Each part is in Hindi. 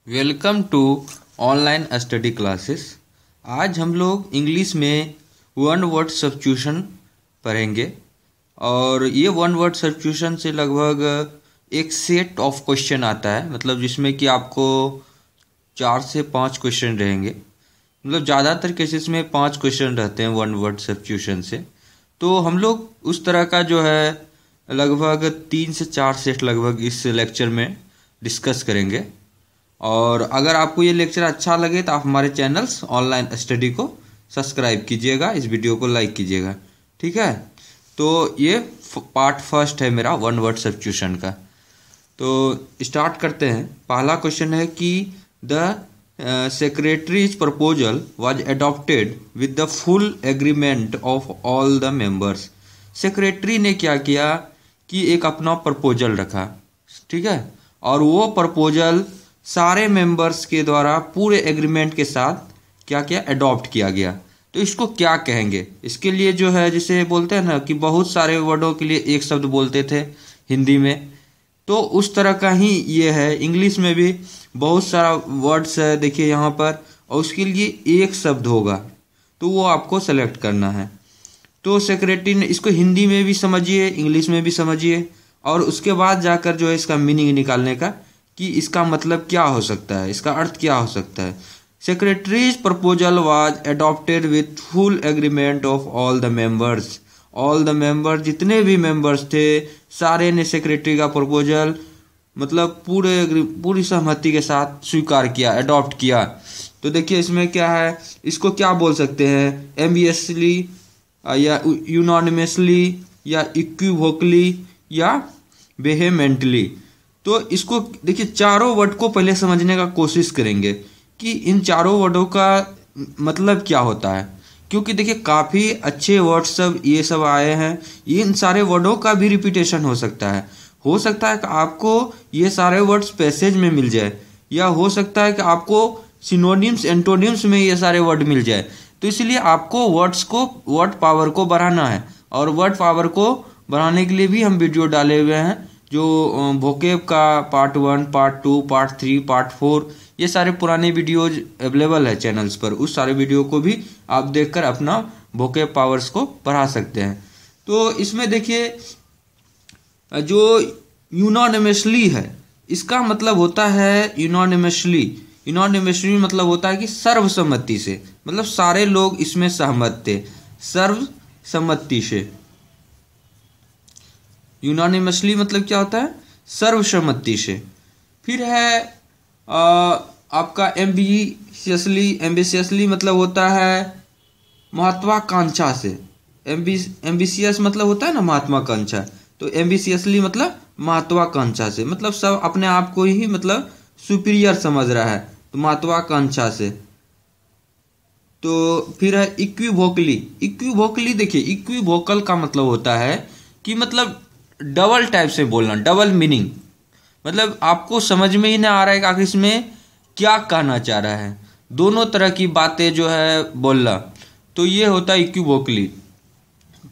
Welcome to online study classes. आज हम लोग इंग्लिश में वन वर्ड सब्स्टिट्यूशन पढ़ेंगे और ये वन वर्ड सब्स्टिट्यूशन से लगभग एक सेट ऑफ क्वेश्चन आता है, मतलब जिसमें कि आपको 4 से 5 क्वेश्चन रहेंगे। मतलब ज़्यादातर केसेस में 5 क्वेश्चन रहते हैं वन वर्ड सब्स्टिट्यूशन से। तो हम लोग उस तरह का जो है लगभग 3 से 4 सेट लगभग इस लेक्चर में डिस्कस करेंगे। और अगर आपको ये लेक्चर अच्छा लगे तो आप हमारे चैनल्स ऑनलाइन स्टडी को सब्सक्राइब कीजिएगा, इस वीडियो को लाइक कीजिएगा, ठीक है। तो ये पार्ट फर्स्ट है मेरा वन वर्ड सब्स्टिट्यूशन का। तो स्टार्ट करते हैं। पहला क्वेश्चन है कि the secretaries proposal was adopted with the full agreement of all the members. Secretary ने क्या किया कि एक अपना प्रपोजल रखा, ठीक है, और वो प्रपोजल सारे मेंबर्स के द्वारा पूरे एग्रीमेंट के साथ क्या किया, अडॉप्ट किया गया। तो इसको क्या कहेंगे? इसके लिए जो है जिसे बोलते हैं ना कि बहुत सारे वर्डों के लिए एक शब्द बोलते थे हिंदी में, तो उस तरह का ही ये है। इंग्लिश में भी बहुत सारा वर्ड्स है, देखिए यहाँ पर, और उसके लिए एक शब्द होगा, तो वो आपको सेलेक्ट करना है। तो सेक्रेटरी ने इसको हिंदी में भी समझिए, इंग्लिश में भी समझिए, और उसके बाद जाकर जो है इसका मीनिंग निकालने का कि इसका मतलब क्या हो सकता है, इसका अर्थ क्या हो सकता है। Secretaries proposal was adopted with full agreement of all the members. All the members, जितने भी मेंबर्स थे सारे ने सेक्रेटरी का प्रपोजल मतलब पूरी सहमति के साथ स्वीकार किया, अडॉप्ट किया। तो देखिए इसमें क्या है, इसको क्या बोल सकते हैं, एम्बियसली या यूनानिमसली या इक्विवोकली या वेहेमेंटली। तो इसको देखिए चारों वर्ड को पहले समझने का कोशिश करेंगे कि इन चारों वर्डों का मतलब क्या होता है, क्योंकि देखिए काफ़ी अच्छे वर्ड सब ये सब आए हैं। इन सारे वर्डों का भी रिपीटेशन हो सकता है कि आपको ये सारे वर्ड्स पैसेज में मिल जाए, या हो सकता है कि आपको सिनोनिम्स एंटोनिम्स में ये सारे वर्ड मिल जाए। तो इसलिए आपको वर्ड पावर को बढ़ाना है, और वर्ड पावर को बढ़ाने के लिए भी हम वीडियो डाले हुए हैं, जो वोकेब का पार्ट 1, पार्ट 2, पार्ट 3, पार्ट 4, ये सारे पुराने वीडियोज अवेलेबल है चैनल्स पर। उस सारे वीडियो को भी आप देखकर अपना वोकेब पावर्स को बढ़ा सकते हैं। तो इसमें देखिए जो यूनानिमसली है, इसका मतलब होता है यूनानिमसली मतलब होता है कि सर्वसम्मति से, मतलब सारे लोग इसमें सहमत थे, सर्वसम्मति से। यूनानिमसली मतलब क्या होता है, सर्वसम्मति से। फिर है आपका एम्बिशियसली मतलब होता है महत्वाकांक्षा से। एम्बिशियस मतलब होता है ना महत्वाकांक्षा, तो एम्बिशियसली मतलब महत्वाकांक्षा से, मतलब सब अपने आप को ही मतलब सुपीरियर समझ रहा है, तो महत्वाकांक्षा से। तो फिर है इक्विवोकली देखिए इक्विवोकल का मतलब होता है कि मतलब डबल टाइप से बोलना, डबल मीनिंग, मतलब आपको समझ में ही ना आ रहा है कि आखिर इसमें क्या कहना चाह रहा है, दोनों तरह की बातें जो है बोलना, तो ये होता है इक्विवोकली।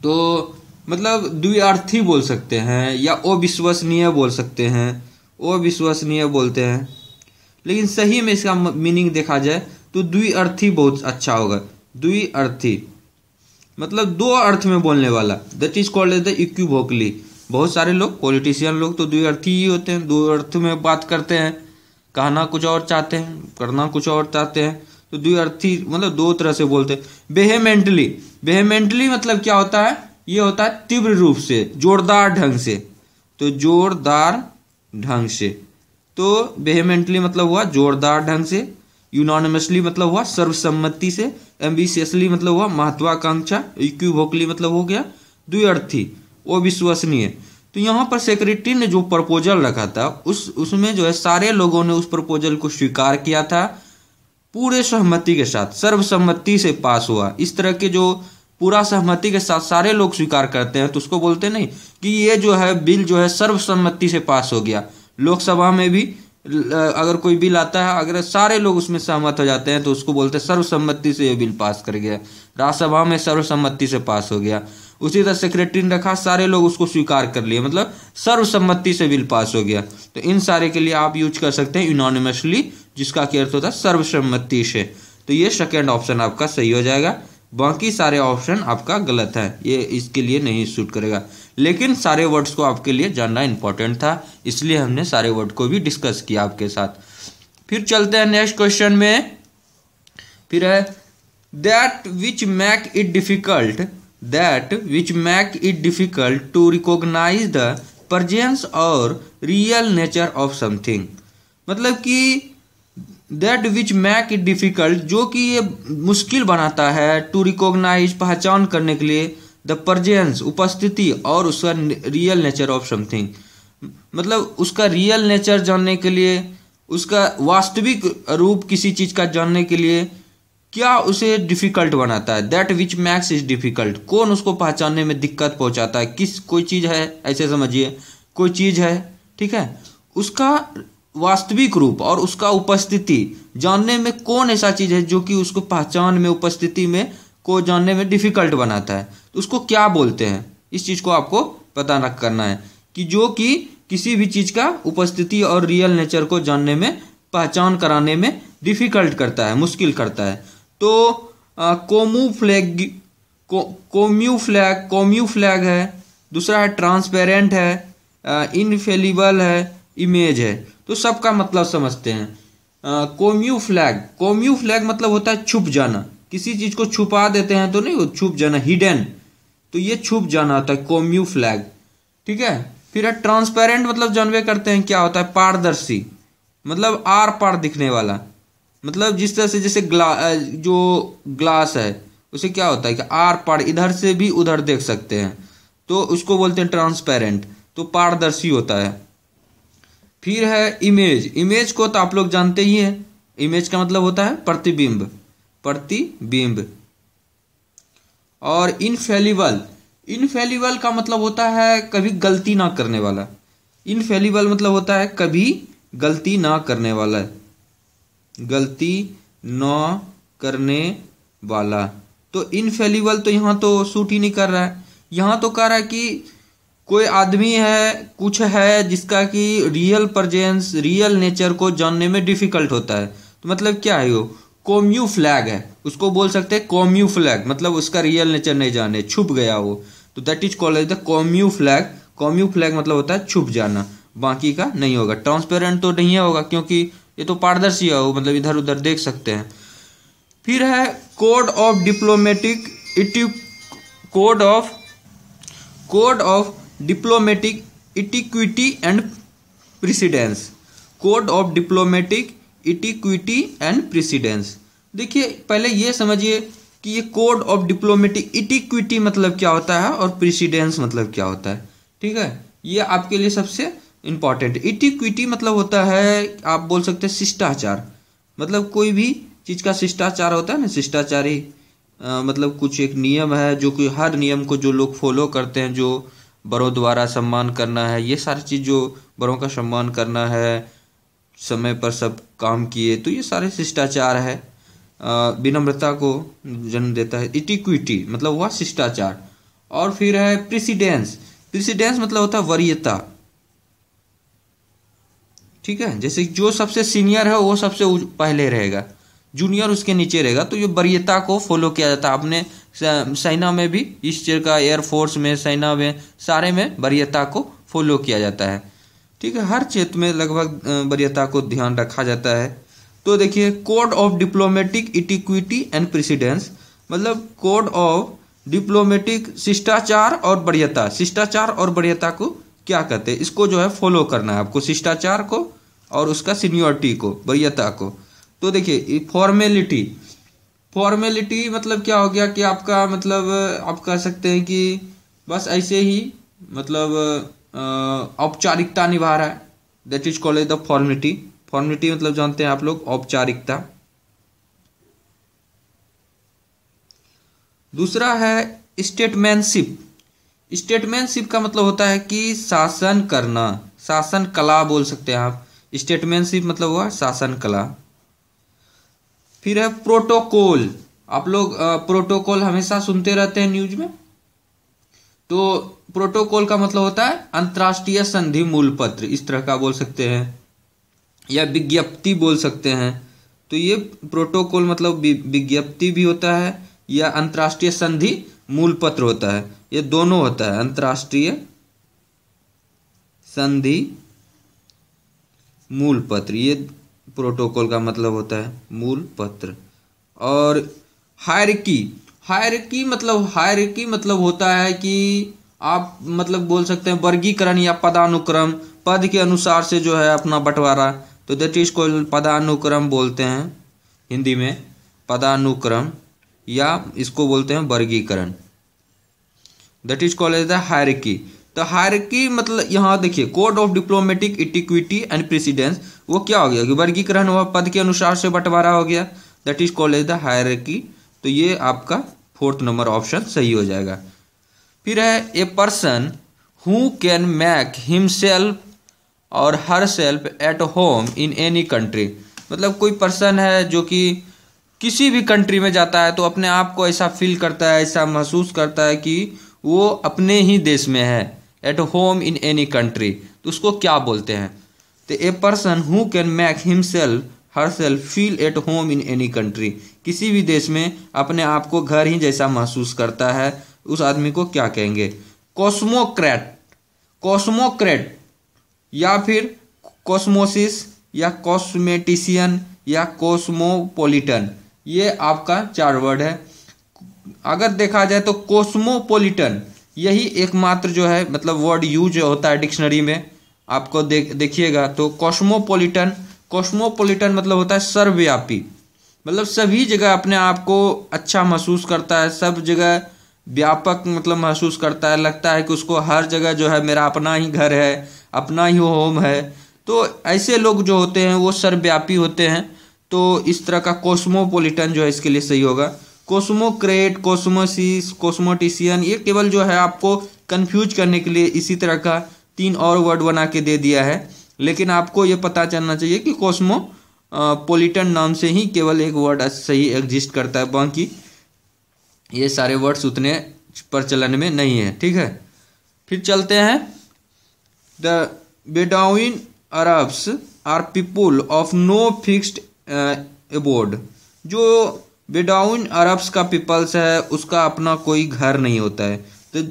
तो मतलब द्विअर्थी बोल सकते हैं या अविश्वसनीय बोल सकते हैं, अविश्वसनीय बोलते हैं, लेकिन सही में इसका मीनिंग देखा जाए तो द्विअर्थी बहुत अच्छा होगा। द्विअर्थी मतलब दो अर्थ में बोलने वाला, that is called as the equivocally. बहुत सारे लोग पॉलिटिशियन लोग तो द्विअर्थी ही होते हैं, दो अर्थ में बात करते हैं, कहना कुछ और चाहते हैं, करना कुछ और चाहते हैं, तो द्विअर्थी मतलब दो तरह से बोलते हैं। वेहेमेंटली मतलब क्या होता है, ये होता है तीव्र रूप से, जोरदार ढंग से, तो जोरदार ढंग से। तो वेहेमेंटली मतलब हुआ जोरदार ढंग से, यूनानिमसली मतलब हुआ सर्वसम्मति से, एम्बिशियसली मतलब हुआ महत्वाकांक्षा, इक्विवोकली मतलब हो गया द्विअर्थी, वो विश्वसनीय। तो यहाँ पर सेक्रेटरी ने जो प्रपोजल रखा था उसमें जो है सारे लोगों ने उस प्रपोजल को स्वीकार किया था पूरे सहमति के साथ, सर्वसम्मति से पास हुआ। इस तरह के जो पूरा सहमति के साथ सारे लोग स्वीकार करते हैं तो उसको बोलते नहीं कि ये जो है बिल जो है सर्वसम्मति से पास हो गया। लोकसभा में भी अगर कोई बिल आता है, अगर सारे लोग उसमें सहमत हो जाते हैं तो उसको बोलते हैं सर्वसम्मति से ये बिल पास कर गया, राज्यसभा में सर्वसम्मति से पास हो गया। उसी तरह सेक्रेटरी ने रखा, सारे लोग उसको स्वीकार कर लिए, मतलब सर्वसम्मति से बिल पास हो गया। तो इन सारे के लिए आप यूज कर सकते हैं यूनानिमसली जिसका क्या अर्थ होता है सर्वसम्मति से। तो ये सेकेंड ऑप्शन आपका सही हो जाएगा। बाकी सारे ऑप्शन आपका गलत है, ये इसके लिए नहीं सूट करेगा। लेकिन सारे वर्ड्स को आपके लिए जानना इंपॉर्टेंट था, इसलिए हमने सारे वर्ड को भी डिस्कस किया आपके साथ। फिर चलते हैं नेक्स्ट क्वेश्चन में। फिर है that which make it difficult to recognise the presence और रियल नेचर ऑफ समथिंग। मतलब कि that which make it difficult, जो कि ये मुश्किल बनाता है, टू रिकॉग्नाइज पहचान करने के लिए, द प्रेजेंस उपस्थिति और उसका रियल नेचर ऑफ समथिंग, मतलब उसका रियल नेचर जानने के लिए, उसका वास्तविक रूप किसी चीज का जानने के लिए क्या उसे डिफिकल्ट बनाता है। That which max is difficult, कौन उसको पहचानने में दिक्कत पहुंचाता है। कोई चीज है, ऐसे समझिए कोई चीज है, ठीक है, उसका वास्तविक रूप और उसका उपस्थिति जानने में कौन ऐसा चीज है जो कि उसको पहचान में, उपस्थिति में को जानने में डिफिकल्ट बनाता है, तो उसको क्या बोलते हैं। इस चीज को आपको पता न करना है कि जो कि किसी भी चीज का उपस्थिति और रियल नेचर को जानने में, पहचान कराने में डिफिकल्ट करता है, मुश्किल करता है। तो कोम्यूफ्लैग है, दूसरा है ट्रांसपेरेंट है, इनफेलिबल है, इमेज है। तो सबका मतलब समझते हैं। कोम्यूफ्लैग मतलब होता है छुप जाना, किसी चीज को छुपा देते हैं तो नहीं, वो छुप जाना, हिडन, तो ये छुप जाना होता है कोम्यूफ्लैग, ठीक है। फिर है ट्रांसपेरेंट, मतलब जानवे करते हैं क्या होता है, पारदर्शी, मतलब आर पार दिखने वाला, मतलब जिस तरह से जैसे जो ग्लास है उसे क्या होता है कि आर पार इधर से भी उधर देख सकते हैं, तो उसको बोलते हैं ट्रांसपेरेंट, तो पारदर्शी होता है। फिर है इमेज को तो आप लोग जानते ही हैं, इमेज का मतलब होता है प्रतिबिंब। और इनफेलिबल का मतलब होता है कभी गलती ना करने वाला। इनफेलिबल मतलब होता है कभी गलती ना करने वाला, तो इनफेलिबल तो यहाँ तो सूट ही नहीं कर रहा है। यहाँ तो कह रहा है कि कोई आदमी है, कुछ है जिसका कि रियल प्रेजेंस, रियल नेचर को जानने में डिफिकल्ट होता है। तो मतलब क्या है, वो कोम्यूफ्लैग है, उसको बोल सकते हैं कोम्यूफ्लैग, मतलब उसका रियल नेचर नहीं जाने, छुप गया वो, तो दैट इज कॉल्ड द कोम्यूफ्लैग। कोम्यूफ्लैग मतलब होता है छुप जाना, बाकी का नहीं होगा। ट्रांसपेरेंट तो नहीं होगा क्योंकि ये तो पारदर्शी है, वो मतलब इधर उधर देख सकते हैं। फिर है code of diplomatic etiquette and precedence. देखिए पहले ये समझिए कि ये कोड ऑफ डिप्लोमेटिक इटिक्विटी मतलब क्या होता है और प्रेसिडेंस मतलब क्या होता है, ठीक है। ये आपके लिए सबसे इंपॉर्टेंट। इटिक्विटी मतलब होता है, आप बोल सकते हैं शिष्टाचार, मतलब कोई भी चीज का शिष्टाचार होता है ना, शिष्टाचारी मतलब कुछ एक नियम है जो कि हर नियम को जो लोग फॉलो करते हैं, जो बड़ों द्वारा सम्मान करना है, ये सारी चीज, जो बड़ों का सम्मान करना है, समय पर सब काम किए, तो ये सारे शिष्टाचार है। विनम्रता को जन्म देता है। इटिक्विटी मतलब हुआ शिष्टाचार। और फिर है प्रेसिडेंस मतलब होता है वरीयता, ठीक है। जैसे जो सबसे सीनियर है वो सबसे पहले रहेगा, जूनियर उसके नीचे रहेगा, तो ये वरीयता को फॉलो किया जाता है। आपने सेना में भी इस चीज का, एयरफोर्स में, सेना में, सारे में वरीयता को फॉलो किया जाता है, ठीक है। हर क्षेत्र में लगभग वरीयता को ध्यान रखा जाता है। तो देखिए code of diplomatic etiquette and precedence मतलब कोड ऑफ डिप्लोमेटिक शिष्टाचार और वरीयता, शिष्टाचार और वरीयता को क्या कहते हैं, इसको जो है फॉलो करना है आपको, शिष्टाचार को और उसका सीनियरिटी को, वरीयता को। तो देखिए फॉर्मेलिटी मतलब क्या हो गया कि आपका मतलब आप कह सकते हैं कि बस ऐसे ही मतलब औपचारिकता निभा रहा है, that is called the formality मतलब जानते हैं आप लोग, औपचारिकता। दूसरा है स्टेटमैनशिप का मतलब होता है कि शासन करना, शासन कला बोल सकते हैं आप। स्टेटमैनशिप मतलब हुआ शासन कला। फिर है प्रोटोकॉल, आप लोग प्रोटोकॉल हमेशा सुनते रहते हैं न्यूज में, तो प्रोटोकॉल का मतलब होता है अंतर्राष्ट्रीय संधि मूल पत्र, इस तरह का बोल सकते हैं। या विज्ञप्ति बोल सकते हैं। तो ये प्रोटोकॉल मतलब विज्ञप्ति भी होता है या अंतर्राष्ट्रीय संधि मूल पत्र होता है, ये दोनों होता है। अंतर्राष्ट्रीय संधि मूल पत्र, ये प्रोटोकॉल का मतलब होता है मूल पत्र। और हायरार्की मतलब होता है कि आप मतलब बोल सकते हैं वर्गीकरण या पदानुक्रम, पद के अनुसार से जो है अपना बंटवारा, तो दैट इज कॉल्ड पदानुक्रम बोलते हैं हिंदी में, पदानुक्रम, या इसको बोलते हैं वर्गीकरण, that is called as the hierarchy. तो हायरार्की मतलब यहाँ देखिए code of diplomatic etiquette and precedence, वो क्या हो गया कि वर्गीकरण हुआ, पद के अनुसार से बंटवारा हो गया, that is called as the hierarchy. तो ये आपका 4th नंबर ऑप्शन सही हो जाएगा। फिर है a person who can make himself और herself at home in any country, मतलब कोई पर्सन है जो कि किसी भी कंट्री में जाता है तो अपने आप को ऐसा फील करता है, ऐसा महसूस करता है कि वो अपने ही देश में है, eight home in any country, तो उसको क्या बोलते हैं? तो ए person who can make himself her self feel at home in any country, किसी भी देश में अपने आप को घर ही जैसा महसूस करता है, उस आदमी को क्या कहेंगे? कॉस्मोक्रेट या फिर कॉस्मोसिस या कॉस्मेटिशियन या कॉस्मोपोलिटन, ये आपका 4 वर्ड है। अगर देखा जाए तो कॉस्मोपोलिटन यही एकमात्र जो है मतलब वर्ड यूज होता है डिक्शनरी में, आपको देखिएगा तो कॉस्मोपोलिटन मतलब होता है सर्वव्यापी, मतलब सभी जगह अपने आप को अच्छा महसूस करता है, सब जगह व्यापक मतलब महसूस करता है, लगता है कि उसको हर जगह जो है मेरा अपना ही घर है, अपना ही होम है। तो ऐसे लोग जो होते हैं वो सर्वव्यापी होते हैं, तो इस तरह का कॉस्मोपोलिटन जो है इसके लिए सही होगा। कॉस्मोक्रेट, कॉस्मोसिस, कॉस्मोटिशियन, ये केवल जो है आपको कंफ्यूज करने के लिए इसी तरह का 3 और वर्ड बना के दे दिया है, लेकिन आपको ये पता चलना चाहिए कि कॉस्मोपोलिटन नाम से ही केवल एक वर्ड सही एग्जिस्ट करता है, बाकी ये सारे वर्ड्स उतने प्रचलन में नहीं है। ठीक है, फिर चलते हैं। The Bedouin Arabs are people of no fixed abode, जो बेडुइन अरब्स का पीपल्स है उसका अपना कोई घर नहीं होता है। तो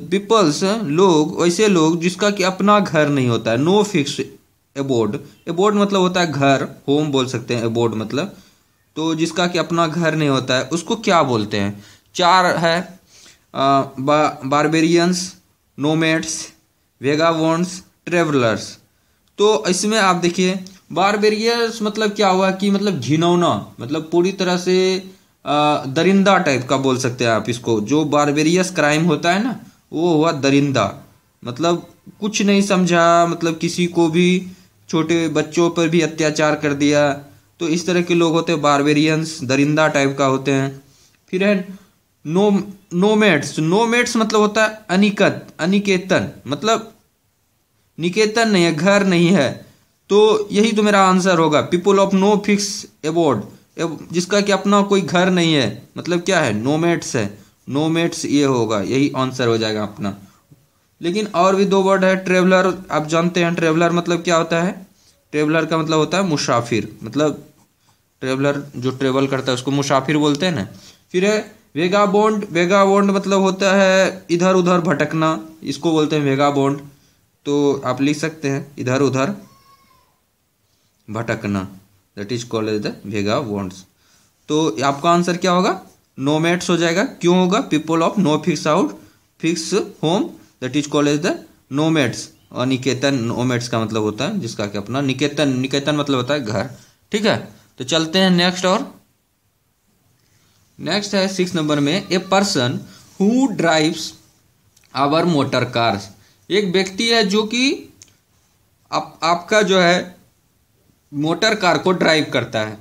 पीपल्स लोग, वैसे लोग जिसका कि अपना घर नहीं होता है, नो फिक्स्ड एबोर्ड, एबोर्ड मतलब होता है घर, होम बोल सकते हैं एबोर्ड मतलब, तो जिसका कि अपना घर नहीं होता है उसको क्या बोलते हैं? 4 है, बारबेरियंस, नोमैड्स, वेगाबॉन्ड्स, ट्रेवलर्स। तो इसमें आप देखिए बारबेरियंस मतलब क्या हुआ कि मतलब घिनौना, मतलब पूरी तरह से दरिंदा टाइप का बोल सकते हैं आप इसको। जो बारबेरियस क्राइम होता है ना वो हुआ दरिंदा, मतलब कुछ नहीं समझा, मतलब किसी को भी, छोटे बच्चों पर भी अत्याचार कर दिया, तो इस तरह के लोग होते हैं बारबेरियंस, दरिंदा टाइप का होते हैं। फिर है नोमैड्स मतलब होता है अनिकेतन, मतलब निकेतन नहीं है, घर नहीं है, तो यही तो मेरा आंसर होगा। People of no fix abode, जिसका कि अपना कोई घर नहीं है, मतलब क्या है? नोमैड्स है, नोमैड्स ये होगा, यही आंसर हो जाएगा अपना। लेकिन और भी 2 वर्ड है, ट्रेवलर, आप जानते हैं ट्रेवलर मतलब क्या होता है? ट्रेवलर का मतलब होता है मुसाफिर, मतलब ट्रेवलर जो ट्रेवल करता है उसको मुसाफिर बोलते हैं ना। फिर है वेगाबॉन्ड मतलब होता है इधर उधर भटकना, इसको बोलते हैं वेगाबॉन्ड, तो आप लिख सकते हैं इधर उधर भटकना, that is called as the vagabonds. तो आपका आंसर क्या होगा? नोमैड्स हो जाएगा। क्यों होगा? People of no fix home, that is called as the nomads. और निकेतन, नोमैड्स का मतलब होता है जिसका कि अपना, निकेतन मतलब होता है घर। ठीक है, तो चलते हैं नेक्स्ट। और नेक्स्ट है 6 नंबर में, a person who drives our motor cars, एक व्यक्ति है जो कि आपका जो है मोटर कार को ड्राइव करता है।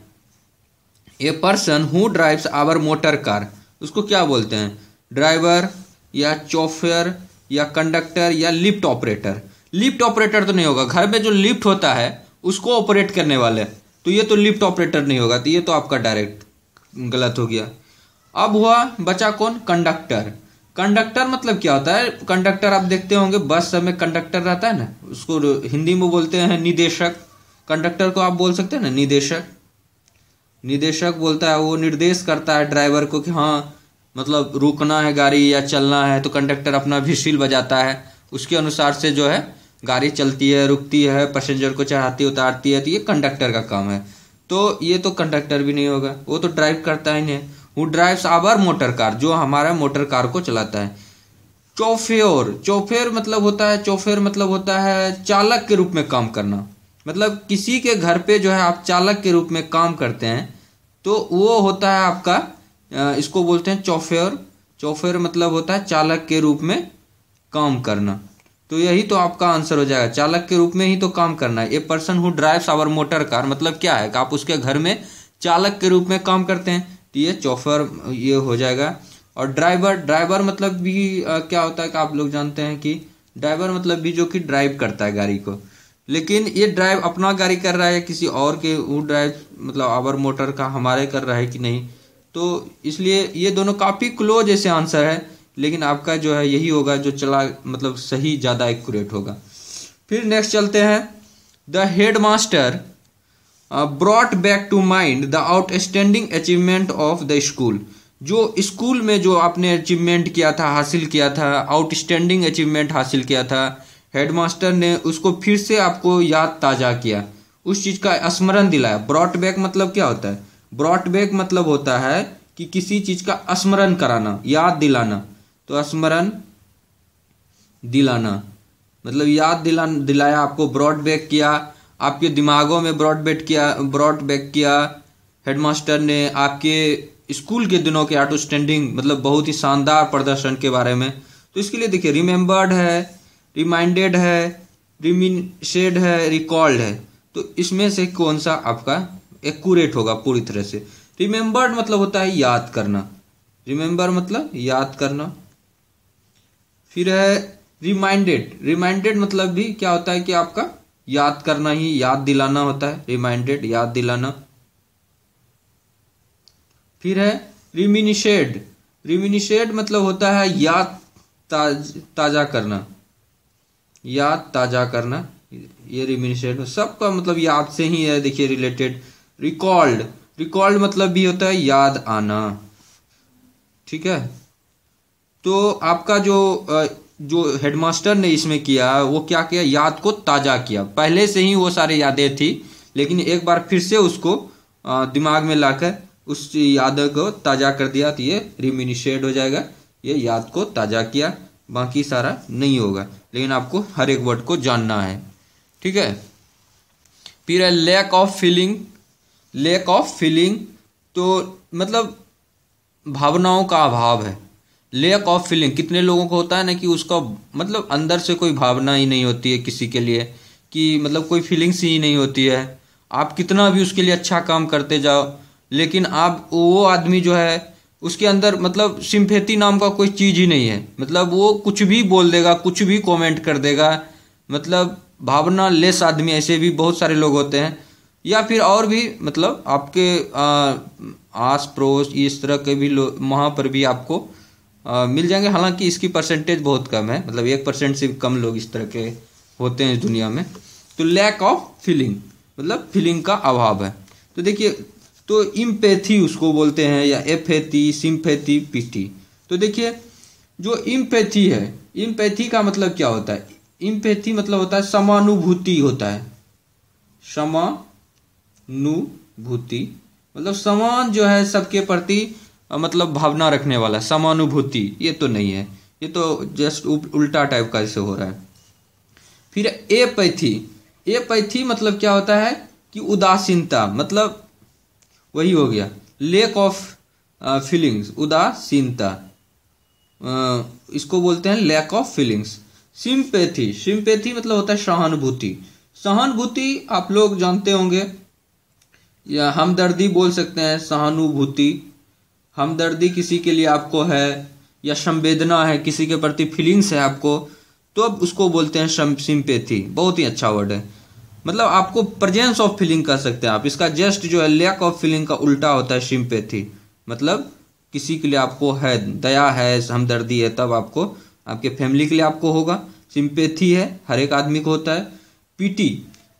A person who drives our motor car, उसको क्या बोलते हैं? ड्राइवर या चौफर या कंडक्टर या लिफ्ट ऑपरेटर। लिफ्ट ऑपरेटर तो नहीं होगा, घर में जो लिफ्ट होता है उसको ऑपरेट करने वाले, तो ये तो लिफ्ट ऑपरेटर नहीं होगा, तो ये तो आपका डायरेक्ट गलत हो गया। अब हुआ बचा कौन? कंडक्टर। कंडक्टर मतलब क्या होता है? कंडक्टर आप देखते होंगे बस सब में कंडक्टर रहता है ना, उसको हिंदी में बोलते हैं निदेशक। कंडक्टर को आप बोल सकते हैं ना निदेशक। निदेशक बोलता है, वो निर्देश करता है ड्राइवर को कि हाँ मतलब रुकना है गाड़ी या चलना है, तो कंडक्टर अपना व्हिसिल बजाता है, उसके अनुसार से जो है गाड़ी चलती है, रुकती है, पैसेंजर को चढ़ाती उतारती है। तो ये कंडक्टर का काम है। तो ये तो कंडक्टर भी नहीं होगा, वो तो ड्राइव करता ही नहीं, वो ड्राइव्स आवर मोटर कार, जो हमारा मोटर कार को चलाता है। चौफेर, चौफेर मतलब होता है, चौफेर मतलब होता है चालक के रूप में काम करना। मतलब किसी के घर पे जो है आप चालक के रूप में काम करते हैं, तो वो होता है आपका, इसको बोलते हैं चौफेर। चौफेर मतलब होता है चालक के रूप में काम करना। तो यही तो आपका आंसर हो जाएगा, चालक के रूप में ही तो काम करना है। A person who drives our motor car मतलब क्या है कि आप उसके घर में चालक के रूप में काम करते हैं, तो ये चौफेर ये हो जाएगा। और ड्राइवर, ड्राइवर मतलब भी क्या होता है कि आप लोग जानते हैं कि ड्राइवर मतलब भी जो कि ड्राइव करता है गाड़ी को। लेकिन ये ड्राइव अपना गाड़ी कर रहा है या किसी और के, वो ड्राइव मतलब आवर मोटर का हमारे कर रहा है कि नहीं, तो इसलिए ये दोनों काफ़ी क्लोज ऐसे आंसर है। लेकिन आपका जो है यही होगा जो चला मतलब सही ज़्यादा एक्यूरेट होगा। फिर नेक्स्ट चलते हैं। The head master brought back to mind the outstanding achievement of the school. जो स्कूल में जो आपने अचीवमेंट किया था, हासिल किया था, आउटस्टैंडिंग अचीवमेंट हासिल किया था, हेडमास्टर ने उसको फिर से आपको याद ताज़ा किया, उस चीज़ का स्मरण दिलाया। ब्रॉट बैक मतलब क्या होता है? ब्रॉट बैक मतलब होता है कि किसी चीज़ का स्मरण कराना, याद दिलाना। तो स्मरण दिलाना मतलब याद दिलाया आपको, ब्रॉट बैक किया, आपके दिमागों में ब्रॉट बैक किया हेडमास्टर ने आपके स्कूल के दिनों के आउटस्टैंडिंग मतलब बहुत ही शानदार प्रदर्शन के बारे में। तो इसके लिए देखिए, रिमेम्बर्ड है, रिमाइंडेड है, रिमिनिशेड है, रिकॉल्ड है। तो इसमें से कौन सा आपका एक्यूरेट होगा पूरी तरह से? रिमेम्बर्ड मतलब होता है याद करना, रिमेम्बर मतलब याद करना। फिर है रिमाइंडेड, रिमाइंडेड मतलब भी क्या होता है कि आपका याद करना ही, याद दिलाना होता है, रिमाइंडेड याद दिलाना। फिर है रिमिनिशेड, रिमिनिशेड मतलब होता है याद ताजा करना, याद ताजा करना, ये रिमिनिशेड सबका मतलब याद से ही है देखिए रिलेटेड। रिकॉल्ड, रिकॉल्ड मतलब भी होता है याद आना, ठीक है। तो आपका जो हेडमास्टर ने इसमें किया वो क्या किया, याद को ताज़ा किया। पहले से ही वो सारे यादें थी, लेकिन एक बार फिर से उसको दिमाग में लाकर उस याद को ताज़ा कर दिया, तो ये रिमिनिशेड हो जाएगा। ये याद को ताज़ा किया, बाकी सारा नहीं होगा, लेकिन आपको हर एक वर्ड को जानना है, ठीक है। फिर है lack of feeling, lack of feeling तो मतलब भावनाओं का अभाव है। लैक ऑफ फीलिंग, कितने लोगों को होता है ना कि उसका मतलब अंदर से कोई भावना ही नहीं होती है किसी के लिए, कि मतलब कोई फीलिंग्स ही नहीं होती है। आप कितना भी उसके लिए अच्छा काम करते जाओ, लेकिन आप वो आदमी जो है उसके अंदर मतलब सिंपैथी नाम का कोई चीज़ ही नहीं है। मतलब वो कुछ भी बोल देगा, कुछ भी कमेंट कर देगा, मतलब भावना लेस आदमी ऐसे भी बहुत सारे लोग होते हैं। या फिर और भी मतलब आपके आस पड़ोस इस तरह के भी लोग वहाँ पर भी आपको मिल जाएंगे। हालांकि इसकी परसेंटेज बहुत कम है, मतलब 1% से भी कम लोग इस तरह के होते हैं इस दुनिया में। तो लैक ऑफ फीलिंग मतलब फीलिंग का अभाव है। तो देखिए, तो इम्पैथी उसको बोलते हैं, या एपैथी, सिंपैथी, पीटी। तो देखिए, जो इम्पैथी है, इम्पैथी का मतलब क्या होता है? इम्पैथी मतलब होता है समानुभूति होता है, समानुभूति मतलब समान जो है सबके प्रति मतलब भावना रखने वाला, समानुभूति ये तो नहीं है, ये तो जस्ट उल्टा टाइप का ऐसे हो रहा है। फिर एपैथी, एपैथी मतलब क्या होता है कि उदासीनता, मतलब वही हो गया लेक ऑफ फीलिंग्स, उदासीनता, इसको बोलते हैं lack of feelings. Sympathy, sympathy मतलब होता है सहानुभूति। सहानुभूति आप लोग जानते होंगे, या हमदर्दी बोल सकते हैं, सहानुभूति हमदर्दी किसी के लिए आपको है, या संवेदना है किसी के प्रति, फीलिंग्स है आपको, तो अब उसको बोलते हैं सिंपैथी। बहुत ही अच्छा वर्ड है, मतलब आपको प्रेजेंस ऑफ फीलिंग कर सकते हैं आप। इसका जस्ट जो है लैक ऑफ फीलिंग का उल्टा होता है सिंपैथी। मतलब किसी के लिए आपको है, दया है, हमदर्दी है, तब आपको आपके फैमिली के लिए आपको होगा। सिंपैथी है हर एक आदमी को होता है। पीटी,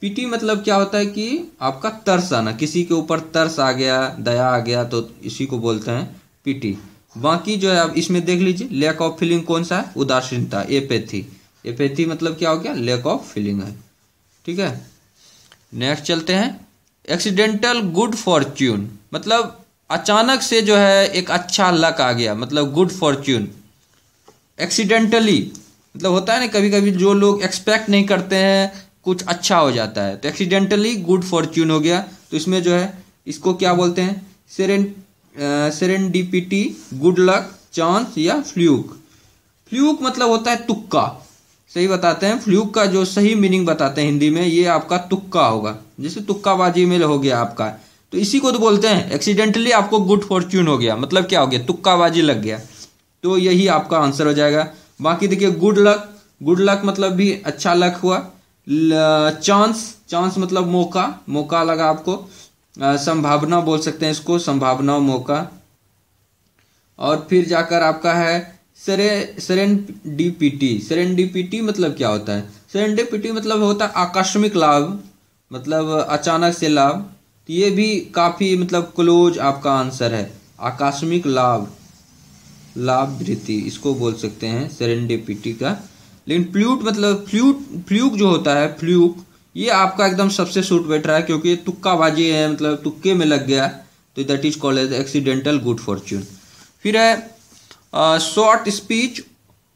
पीटी मतलब क्या होता है कि आपका तरस आना, किसी के ऊपर तरस आ गया, दया आ गया, तो इसी को बोलते हैं पीटी। बाकी जो है आप इसमें देख लीजिए, लैक ऑफ फीलिंग कौन सा है, उदासीनता, एपैथी। एपैथी मतलब क्या हो गया, लैक ऑफ फीलिंग है। ठीक है, नेक्स्ट चलते हैं। एक्सीडेंटल गुड फॉर्च्यून मतलब अचानक से जो है एक अच्छा लक आ गया, मतलब गुड फॉर्च्यून। एक्सीडेंटली मतलब होता है ना, कभी कभी जो लोग एक्सपेक्ट नहीं करते हैं कुछ अच्छा हो जाता है, तो एक्सीडेंटली गुड फॉर्च्यून हो गया। तो इसमें जो है इसको क्या बोलते हैं, सेरेंडिपिटी, गुड लक, चांस या फ्लूक। फ्लूक मतलब होता है तुक्का, सही बताते हैं। फ्लूक का जो सही मीनिंग बताते हैं हिंदी में, ये आपका तुक्का होगा, जैसे तुक्काबाजी में हो गया आपका, तो इसी को तो बोलते हैं एक्सीडेंटली आपको गुड फॉर्च्यून हो गया, मतलब क्या हो गया, तुक्काबाजी लग गया। तो यही आपका आंसर हो जाएगा। बाकी देखिए गुड लक, गुड लक मतलब भी अच्छा लक हुआ। चांस, चांस मतलब मौका, मौका लगा आपको। संभावना बोल सकते हैं इसको, संभावना, मौका। और फिर जाकर आपका है सेरेंडिपिटी। सेरेंडिपिटी मतलब क्या होता है, सेरेंडिपिटी मतलब होता है आकस्मिक लाभ, मतलब अचानक से लाभ। तो ये भी काफी मतलब क्लोज आपका आंसर है, आकस्मिक लाभ, लाभ वृद्धि, इसको बोल सकते हैं सेरेंडिपिटी का। लेकिन फ्लूट मतलब फ्लूक जो होता है, फ्लूक, ये आपका एकदम सबसे सूट बैठ रहा है, क्योंकि तुक्काबाजी है, मतलब तुक्के में लग गया, तो that is called as accidental good fortune. फिर है शॉर्ट स्पीच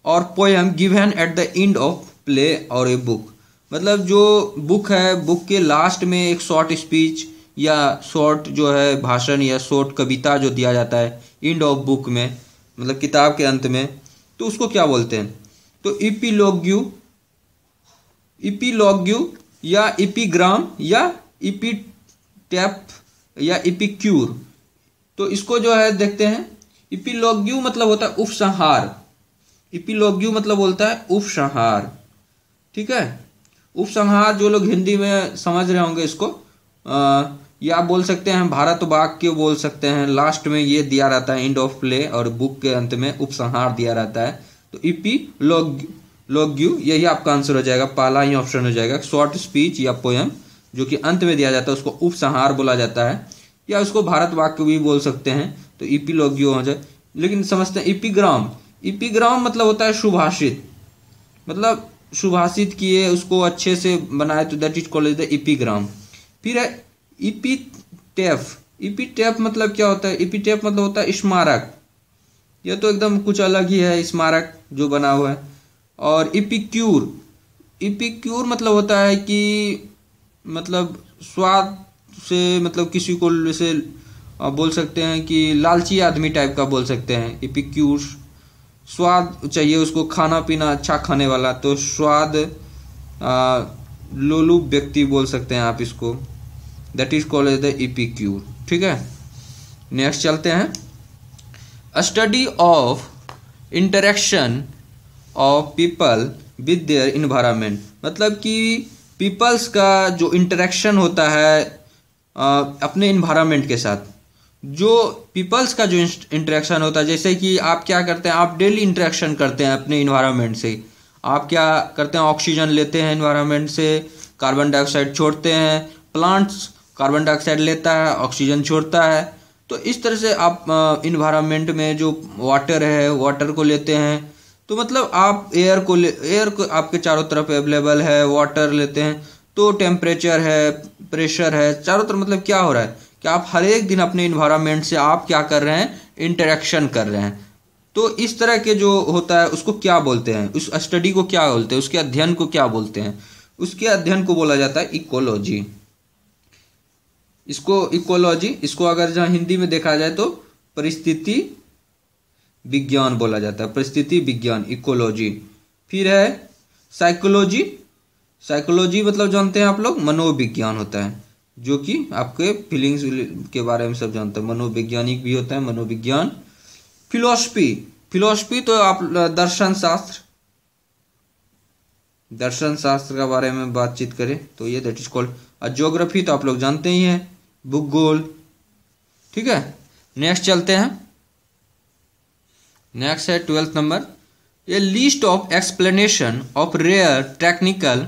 और poem given at the end of play और ए बुक। मतलब जो बुक है, बुक के लास्ट में एक शॉर्ट स्पीच या शॉर्ट जो है भाषण या शॉर्ट कविता जो दिया जाता है एंड ऑफ बुक में, मतलब किताब के अंत में, तो उसको क्या बोलते हैं, तो इपीलोग्यू, इपीलोग्यू या इपीग्राम या इपीटेप या इपिक्यूर। तो इसको जो है देखते हैं, इपीलोग्यू मतलब होता है उपसंहार, इपीलोग्यू मतलब बोलता है उपसंहार। ठीक है, उपसंहार जो लोग हिंदी में समझ रहे होंगे इसको, या आप बोल सकते हैं भारत वाक्य बोल सकते हैं, लास्ट में ये दिया रहता है एंड ऑफ प्ले और बुक के अंत में उपसंहार दिया रहता है। तो इपीलोग्यू यही आपका आंसर हो जाएगा, पहला ही ऑप्शन हो जाएगा। शॉर्ट स्पीच या पोएम जो कि अंत में दिया जाता है उसको उपसंहार बोला जाता है, या उसको भारत वाक्य भी बोल सकते हैं, तो इपीलोग्यू हो जाए। लेकिन समझते हैं इपीग्राम, इपीग्राम मतलब होता है सुभाषित, मतलब सुभाषित किए उसको अच्छे से बनाए, तो दैट इज कॉल्ड द इपीग्राम। फिर है इपीटेफ, इपीटेफ मतलब क्या होता है, इपीटेफ मतलब होता है स्मारक, यह तो एकदम कुछ अलग ही है, स्मारक जो बना हुआ है। और इपिक्यूर, इपिक्यूर मतलब होता है कि मतलब स्वाद से, मतलब किसी को जैसे बोल सकते हैं कि लालची आदमी टाइप का बोल सकते हैं। इपिक्यूर स्वाद चाहिए उसको, खाना पीना अच्छा खाने वाला, तो स्वाद लोलुप व्यक्ति बोल सकते हैं आप इसको, दैट इज कॉल्ड द इपिक्यूर। ठीक है, नेक्स्ट चलते हैं। Study of interaction of people with their environment, मतलब कि पीपल्स का जो इंटरेक्शन होता है अपने इन्वायरमेंट के साथ, जो पीपल्स का जो इंटरेक्शन होता है, जैसे कि आप क्या करते हैं, आप डेली इंटरेक्शन करते हैं अपने इन्वायरमेंट से। आप क्या करते हैं, ऑक्सीजन लेते हैं इन्वायरमेंट से, कार्बन डाइऑक्साइड छोड़ते हैं। प्लांट्स कार्बन डाइऑक्साइड लेता है, ऑक्सीजन छोड़ता है। तो इस तरह से आप इन्वायरमेंट में जो वाटर है, वाटर को लेते हैं। तो मतलब आप एयर को आपके चारों तरफ अवेलेबल है, वाटर लेते हैं, तो टेम्परेचर है, प्रेशर है, चारों तरफ। मतलब क्या हो रहा है कि आप हर एक दिन अपने इन्वायरमेंट से आप क्या कर रहे हैं, इंटरेक्शन कर रहे हैं। तो इस तरह के जो होता है उसको क्या बोलते हैं, उस स्टडी को क्या बोलते हैं, उसके अध्ययन को क्या बोलते हैं, उसके अध्ययन को बोला जाता है इकोलॉजी। इसको इकोलॉजी, इसको अगर जहाँ हिंदी में देखा जाए तो परिस्थिति विज्ञान बोला जाता है, परिस्थिति विज्ञान, इकोलॉजी। फिर है साइकोलॉजी, साइकोलॉजी मतलब जानते हैं आप लोग, मनोविज्ञान होता है, जो कि आपके फीलिंग्स के बारे में सब जानते हैं, मनोवैज्ञानिक भी होता है, मनोविज्ञान। फिलोसफी, फिलोसफी तो आप दर्शन शास्त्र, दर्शन शास्त्र के बारे में बातचीत करें तो ये दैट इज कॉल्ड। ज्योग्राफी तो आप लोग जानते ही हैं, भूगोल। ठीक है, नेक्स्ट चलते हैं। नेक्स्ट है 12th number, a list of explanation of rare technical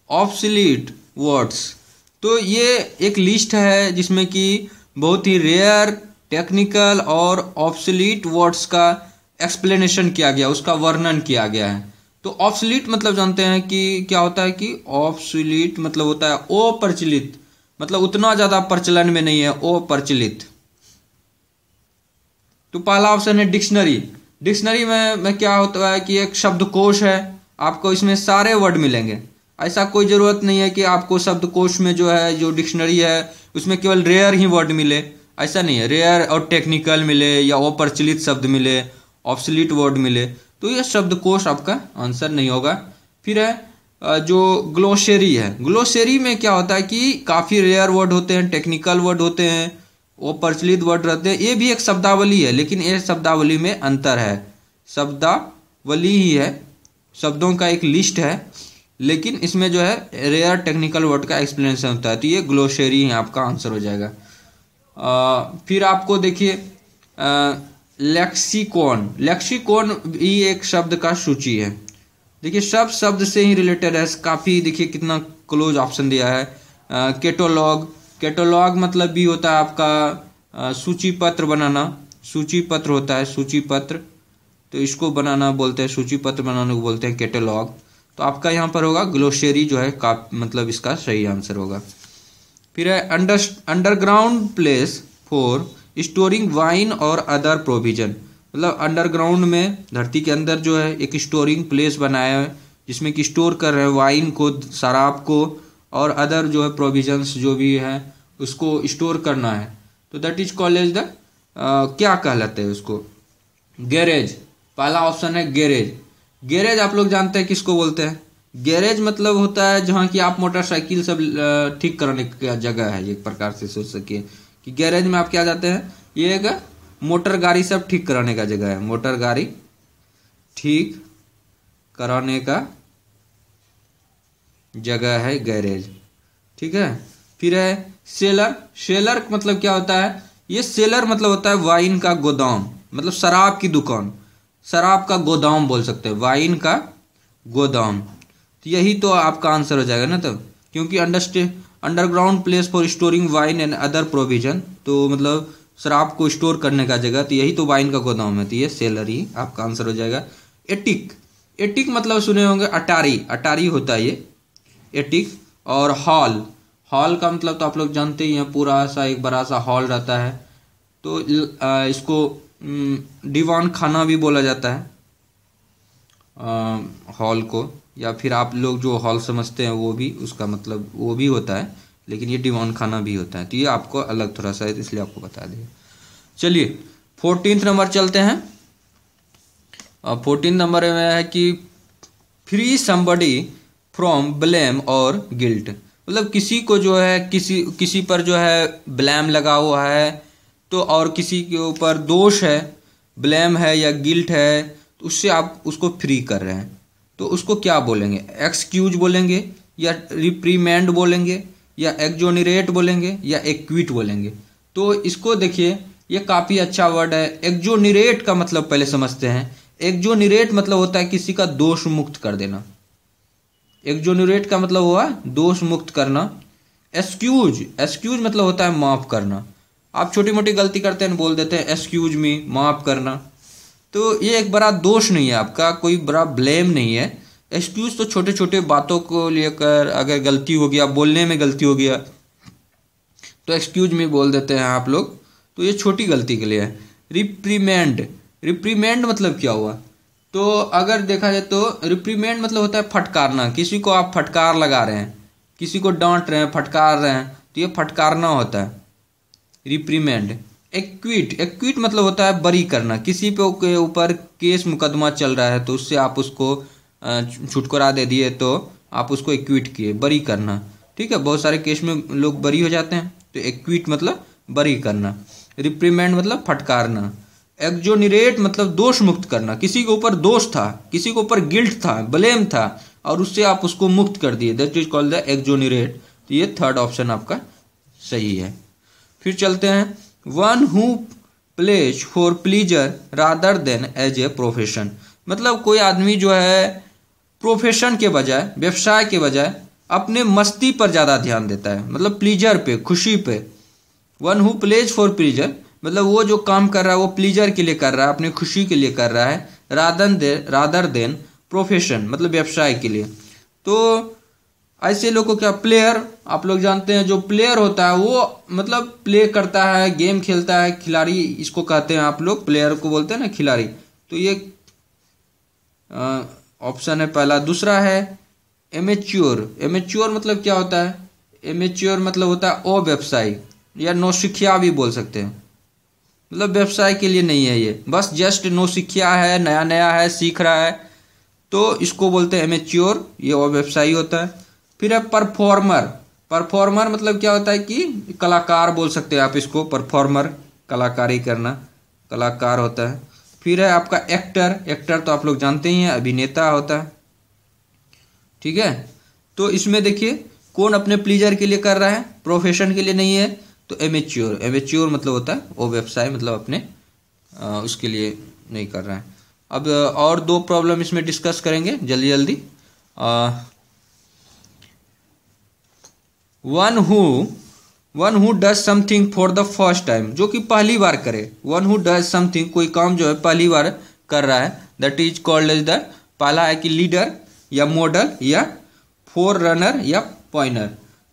obsolete words. तो ये एक लिस्ट है जिसमें कि बहुत ही रेयर, टेक्निकल और ऑब्सोलीट वर्ड्स का एक्सप्लेनेशन किया गया, उसका वर्णन किया गया है। तो ऑब्सोलीट मतलब जानते हैं कि क्या होता है कि ऑब्सोलीट मतलब होता है अप्रचलित, मतलब उतना ज्यादा प्रचलन में नहीं है, अप्रचलित। तो पहला ऑप्शन है डिक्शनरी। डिक्शनरी में क्या होता है कि एक शब्दकोश है, आपको इसमें सारे वर्ड मिलेंगे। ऐसा कोई ज़रूरत नहीं है कि आपको शब्दकोश में जो है, जो डिक्शनरी है उसमें केवल रेयर ही वर्ड मिले, ऐसा नहीं है। रेयर और टेक्निकल मिले या अप्रचलित शब्द मिले, ऑब्सोलीट वर्ड मिले, तो ये शब्दकोश आपका आंसर नहीं होगा। फिर है जो ग्लोसरी है। ग्लोसरी में क्या होता है कि काफ़ी रेयर वर्ड होते हैं, टेक्निकल वर्ड होते हैं, अप्रचलित वर्ड रहते हैं। ये भी एक शब्दावली है, लेकिन ये शब्दावली में अंतर है। शब्दावली ही है, शब्दों का एक लिस्ट है, लेकिन इसमें जो है रेयर टेक्निकल वर्ड का एक्सप्लेनेशन होता है। तो ये ग्लोसरी है, आपका आंसर हो जाएगा। फिर आपको देखिए लेक्सिकॉन। लेक्सिकॉन भी एक शब्द का सूची है। देखिए सब शब्द से ही रिलेटेड है, काफ़ी देखिए कितना क्लोज ऑप्शन दिया है। कैटलॉग। कैटलॉग मतलब भी होता है आपका सूची पत्र बनाना, सूची पत्र होता है, सूची पत्र, तो इसको बनाना बोलते हैं, सूची पत्र बनाने को बोलते हैं कैटलॉग। तो आपका यहाँ पर होगा ग्लोसरी जो है का मतलब इसका सही आंसर होगा। फिर है underground place for storing wine और अदर प्रोविजन। मतलब अंडरग्राउंड में धरती के अंदर जो है एक स्टोरिंग प्लेस बनाया है जिसमें कि स्टोर कर रहे हैं वाइन को, शराब को और अदर जो है प्रोविजंस जो भी है उसको स्टोर करना है। तो दैट इज कॉल्ड द क्या कहलाते हैं उसको, गैरेज। पहला ऑप्शन है गैरेज। गैरेज आप लोग जानते हैं किसको बोलते हैं। गैरेज मतलब होता है जहाँ की आप मोटरसाइकिल सब ठीक कराने की जगह है, एक प्रकार से सोच सकिए कि गैरेज में आप क्या जाते हैं, ये एक मोटर गाड़ी सब ठीक कराने का जगह है, मोटर गाड़ी ठीक कराने का जगह है गैरेज, ठीक है। फिर है सेलर। सेलर मतलब क्या होता है, ये सेलर मतलब होता है वाइन का गोदाम, मतलब शराब की दुकान, शराब का गोदाम बोल सकते हैं, वाइन का गोदाम। तो यही तो आपका आंसर हो जाएगा ना तब, क्योंकि underground place for storing wine and other provision, तो मतलब शराब को स्टोर करने का जगह, तो यही तो वाइन का गोदाम है, तो ये सेलर ही आपका आंसर हो जाएगा। एटिक। एटिक मतलब सुने होंगे अटारी, अटारी होता है ये एटिक। और हॉल। हॉल का मतलब तो आप लोग जानते ही हैं, पूरा सा एक बड़ा सा हॉल रहता है, तो इसको दीवान खाना भी बोला जाता है हॉल को, या फिर आप लोग जो हॉल समझते हैं वो भी उसका मतलब वो भी होता है, लेकिन ये दीवान खाना भी होता है। तो ये आपको अलग थोड़ा सा है, इसलिए आपको बता दें। चलिए 14 नंबर चलते हैं। 14 नंबर में है कि फ्री समबडी फ्रॉम ब्लेम और गिल्ट। मतलब किसी को जो है किसी पर जो है ब्लेम लगा हुआ है, तो और किसी के ऊपर दोष है, ब्लेम है या गिल्ट है, तो उससे आप उसको फ्री कर रहे हैं, तो उसको क्या बोलेंगे, एक्सक्यूज बोलेंगे या रिप्रीमेंड बोलेंगे या एक्जोनरेट बोलेंगे या एक्विट बोलेंगे। तो इसको देखिए ये काफ़ी अच्छा वर्ड है। एक्जोनरेट का मतलब पहले समझते हैं। एक्जोनरेट मतलब होता है किसी का दोष मुक्त कर देना। एक्जोनरेट का मतलब हुआ दोष मुक्त करना। एक्सक्यूज, एक्सक्यूज मतलब होता है माफ करना। आप छोटी मोटी गलती करते हैं बोल देते हैं एक्सक्यूज मी, माफ करना, तो ये एक बड़ा दोष नहीं है आपका, कोई बड़ा ब्लेम नहीं है। एक्सक्यूज तो छोटे छोटे बातों को लेकर अगर गलती हो गया, बोलने में गलती हो गया तो एक्सक्यूज मी बोल देते हैं आप लोग, तो ये छोटी गलती के लिए है। रिप्रीमेंड। रिप्रीमेंड मतलब क्या हुआ, तो अगर देखा जाए तो रिप्रीमेंड मतलब होता है फटकारना। किसी को आप फटकार लगा रहे हैं, किसी को डांट रहे हैं, फटकार रहे हैं, तो ये फटकारना होता है रिप्रीमेंड। एक्विट। एक्विट मतलब होता है बरी करना। किसी पे ऊपर केस मुकदमा चल रहा है तो उससे आप उसको छुटकारा दे दिए तो आप उसको एक्विट किए, बरी करना, ठीक है। बहुत सारे केस में लोग बरी हो जाते हैं, तो एक्विट मतलब बरी करना। रिप्रीमेंड मतलब फटकारना। एक्जोनरेट मतलब दोष मुक्त करना। किसी के ऊपर दोष था, किसी के ऊपर गिल्ट था, ब्लेम था, और उससे आप उसको मुक्त कर दिए, that is called the exonerate. तो ये थर्ड ऑप्शन आपका सही है। फिर चलते हैं one who plays for pleasure rather than as a profession. मतलब कोई आदमी जो है प्रोफेशन के बजाय, व्यवसाय के बजाय अपने मस्ती पर ज़्यादा ध्यान देता है, मतलब प्लीजर पे, खुशी पे। One who plays for pleaser, मतलब वो जो काम कर रहा है वो प्लीजर के लिए कर रहा है, अपने खुशी के लिए कर रहा है। रादर देन प्रोफेशन, मतलब व्यवसाय के लिए। तो ऐसे लोग को क्या, प्लेयर, आप लोग जानते हैं जो प्लेयर होता है वो मतलब प्ले करता है, गेम खेलता है, खिलाड़ी इसको कहते हैं, आप लोग प्लेयर को बोलते हैं ना खिलाड़ी। तो ये ऑप्शन है पहला। दूसरा है एमेच्योर। एमेच्योर मतलब क्या होता है? एमेच्योर मतलब होता है अव्यवसायी या नौसिखिया भी बोल सकते हैं, मतलब व्यवसाय के लिए नहीं है ये, बस जस्ट नौसिखिया है, नया नया है, सीख रहा है, तो इसको बोलते हैं एमेच्योर, ये अव्यवसायी होता है। फिर है परफॉर्मर। परफॉर्मर मतलब क्या होता है कि कलाकार बोल सकते हैं आप इसको, परफॉर्मर, कलाकारी करना, कलाकार होता है। फिर है आपका एक्टर। एक्टर तो आप लोग जानते ही हैं, अभिनेता होता है, ठीक है। तो इसमें देखिए कौन अपने प्लीजर के लिए कर रहा है, प्रोफेशन के लिए नहीं है, तो एमेच्योर। एमेच्योर मतलब होता है वो व्यवसाय, मतलब अपने उसके लिए नहीं कर रहा है। अब और दो प्रॉब्लम इसमें डिस्कस करेंगे जल्दी जल्दी। One who does something for the first time, जो कि पहली बार करे। वन हु डज समथिंग, कोई काम जो है पहली बार कर रहा है, that is called as the, पहला है कि लीडर या मॉडल या फोर रनर या पॉइनर।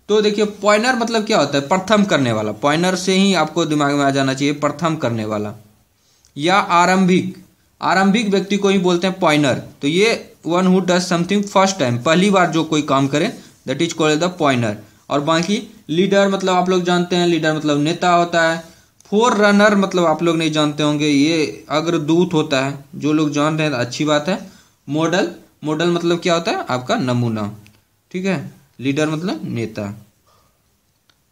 तो देखिए पॉइनर मतलब क्या होता है? प्रथम करने वाला। पॉइनर से ही आपको दिमाग में आ जाना चाहिए प्रथम करने वाला, या आरंभिक। आरंभिक व्यक्ति को ही बोलते हैं पॉइनर। तो ये one who does something first time, पहली बार जो कोई काम करे, दैट इज कॉल्ड द पॉइनर। और बाकी लीडर मतलब आप लोग जानते हैं, लीडर मतलब नेता होता है। फोर रनर मतलब आप लोग नहीं जानते होंगे, ये अग्रदूत होता है, जो लोग जान रहे हैं अच्छी बात है। मॉडल, मॉडल मतलब क्या होता है? आपका नमूना, ठीक है। लीडर मतलब नेता।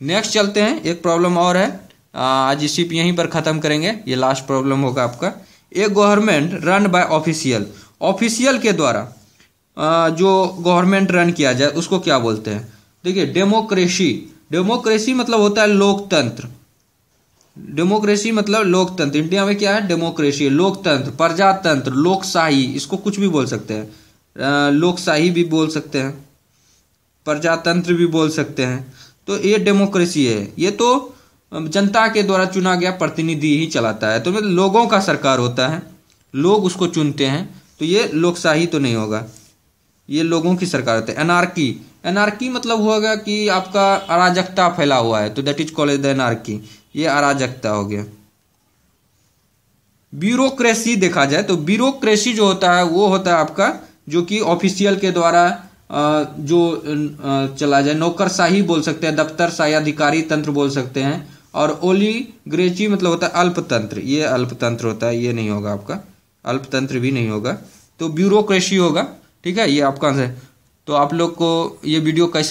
नेक्स्ट चलते हैं, एक प्रॉब्लम और है, आज इसी पे यहीं पर ख़त्म करेंगे, ये लास्ट प्रॉब्लम होगा आपका। एक government run by official, official के द्वारा जो गवर्नमेंट रन किया जाए उसको क्या बोलते हैं? देखिए डेमोक्रेसी। डेमोक्रेसी मतलब होता है लोकतंत्र। डेमोक्रेसी मतलब लोकतंत्र। इंडिया में क्या है? डेमोक्रेसी, लोकतंत्र, प्रजातंत्र, लोकशाही, इसको कुछ भी बोल सकते हैं, लोकशाही भी बोल सकते हैं, प्रजातंत्र भी बोल सकते हैं। तो ये डेमोक्रेसी है, ये तो जनता के द्वारा चुना गया प्रतिनिधि ही चलाता है, तो मतलब लोगों का सरकार होता है, लोग उसको चुनते हैं, तो ये लोकशाही तो नहीं होगा, ये लोगों की सरकार होती है। एनार्की, एनार्की मतलब होगा कि आपका अराजकता फैला हुआ है, तो that is called the anarchy, ये अराजकता हो गया। ब्यूरोक्रेसी देखा जाए तो ब्यूरोक्रेसी जो होता है वो होता है आपका जो कि ऑफिशियल के द्वारा जो चला जाए, नौकरशाही बोल सकते हैं, दफ्तरशाही, अधिकारी तंत्र बोल सकते हैं। और ओलीग्रेची मतलब होता है अल्पतंत्र, ये अल्पतंत्र होता है, ये नहीं होगा आपका, अल्पतंत्र भी नहीं होगा, तो ब्यूरोक्रेसी होगा, ठीक है। ये आपका आंसर है। तो आप लोग को ये वीडियो कैसा